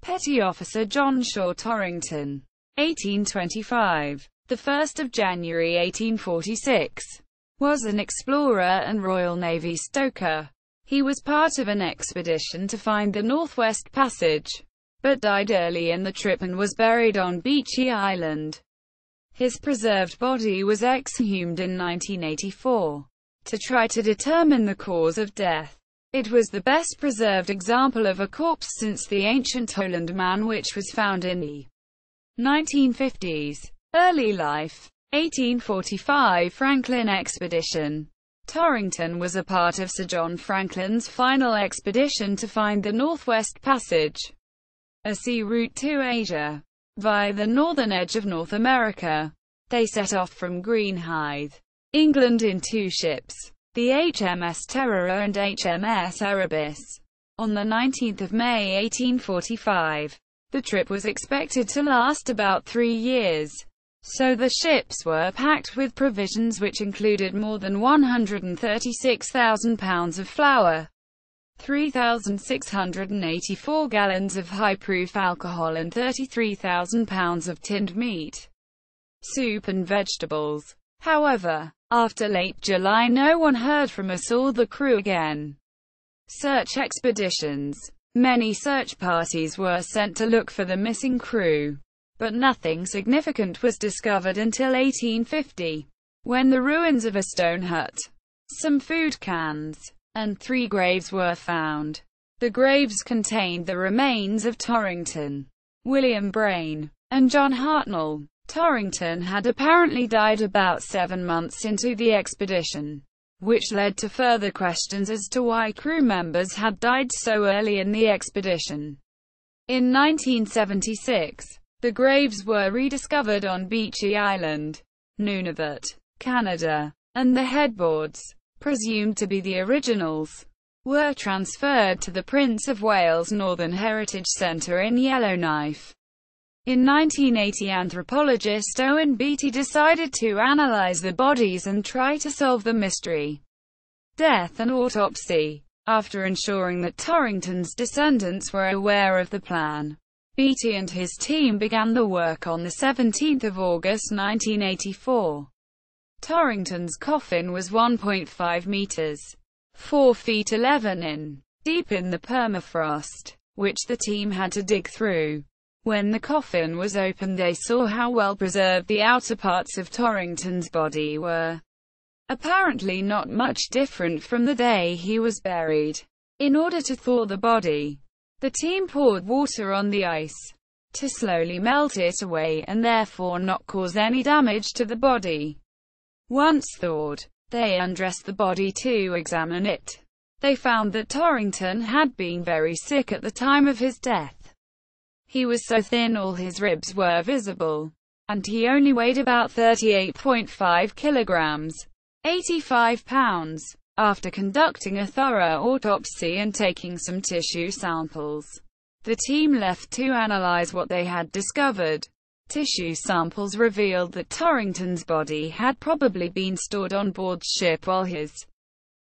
Petty Officer John Shaw Torrington, 1825. The 1st of January 1846. Was an explorer and Royal Navy stoker. He was part of an expedition to find the Northwest Passage, but died early in the trip and was buried on Beechey Island. His preserved body was exhumed in 1984 to try to determine the cause of death. It was the best preserved example of a corpse since the ancient Tollund Man, which was found in the 1950s. Early life. 1845 Franklin Expedition. Torrington was a part of Sir John Franklin's final expedition to find the Northwest Passage, a sea route to Asia, via the northern edge of North America. They set off from Greenhithe, England in 2 ships, the HMS Terror and HMS Erebus, on the 19th of May 1845. The trip was expected to last about 3 years. So the ships were packed with provisions which included more than 136,000 pounds of flour, 3,684 gallons of high-proof alcohol and 33,000 pounds of tinned meat, soup and vegetables. However, after late July no one heard from us or the crew again. Search expeditions. Many search parties were sent to look for the missing crew, but nothing significant was discovered until 1850, when the ruins of a stone hut, some food cans, and 3 graves were found. The graves contained the remains of Torrington, William Brain, and John Hartnell. Torrington had apparently died about 7 months into the expedition, which led to further questions as to why crew members had died so early in the expedition. In 1976, the graves were rediscovered on Beechey Island, Nunavut, Canada, and the headboards, presumed to be the originals, were transferred to the Prince of Wales Northern Heritage Centre in Yellowknife. In 1980, anthropologist Owen Beatty decided to analyze the bodies and try to solve the mystery. Death and autopsy. After ensuring that Torrington's descendants were aware of the plan, Beatty and his team began the work on the 17th of August 1984. Torrington's coffin was 1.5 meters, 4 feet 11 in, deep in the permafrost, which the team had to dig through. When the coffin was opened, they saw how well preserved the outer parts of Torrington's body were. Apparently not much different from the day he was buried. In order to thaw the body, the team poured water on the ice to slowly melt it away and therefore not cause any damage to the body. Once thawed, they undressed the body to examine it. They found that Torrington had been very sick at the time of his death. He was so thin all his ribs were visible, and he only weighed about 38.5 kilograms, 85 pounds. After conducting a thorough autopsy and taking some tissue samples, the team left to analyze what they had discovered. Tissue samples revealed that Torrington's body had probably been stored on board ship while his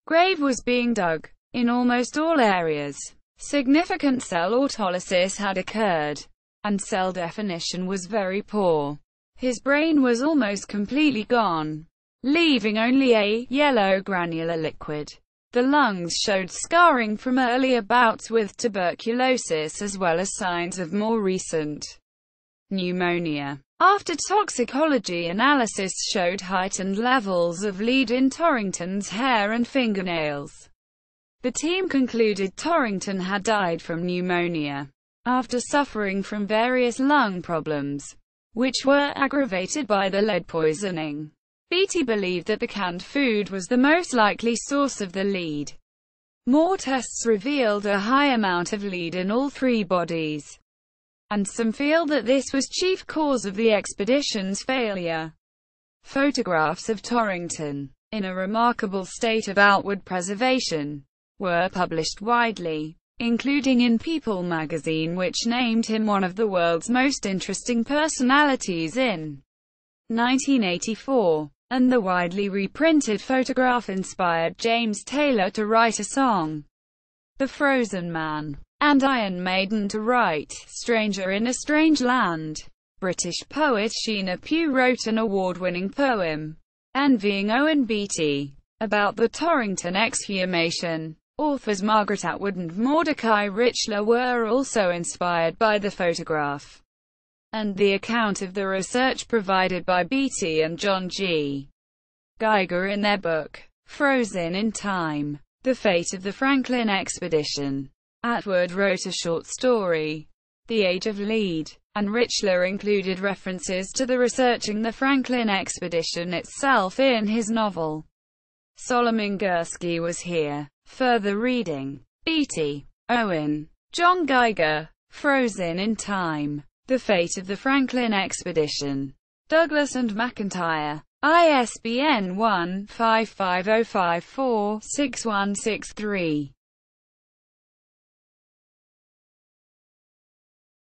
grave was being dug. In almost all areas, significant cell autolysis had occurred, and cell definition was very poor. His brain was almost completely gone, leaving only a yellow granular liquid. The lungs showed scarring from earlier bouts with tuberculosis as well as signs of more recent pneumonia. After toxicology analysis showed heightened levels of lead in Torrington's hair and fingernails, the team concluded Torrington had died from pneumonia, after suffering from various lung problems, which were aggravated by the lead poisoning. Beatty believed that the canned food was the most likely source of the lead. More tests revealed a high amount of lead in all 3 bodies, and some feel that this was chief cause of the expedition's failure. Photographs of Torrington, in a remarkable state of outward preservation, were published widely, including in People magazine, which named him one of the world's most interesting personalities in 1984, and the widely reprinted photograph inspired James Taylor to write a song, The Frozen Man. and Iron Maiden to write Stranger in a Strange Land. British poet Sheena Pugh wrote an award-winning poem, Envying Owen Beatty, about the Torrington exhumation. Authors Margaret Atwood and Mordecai Richler were also inspired by the photograph and the account of the research provided by Beatty and John G. Geiger in their book, Frozen in Time: The Fate of the Franklin Expedition. Atwood wrote a short story, The Age of Lead, and Richler included references to the researching the Franklin expedition itself in his novel. Solomon Gursky was here. Further reading: Beatty, Owen, John Geiger, Frozen in Time: The Fate of the Franklin Expedition. Douglas and McIntyre. ISBN 1-55054-6163.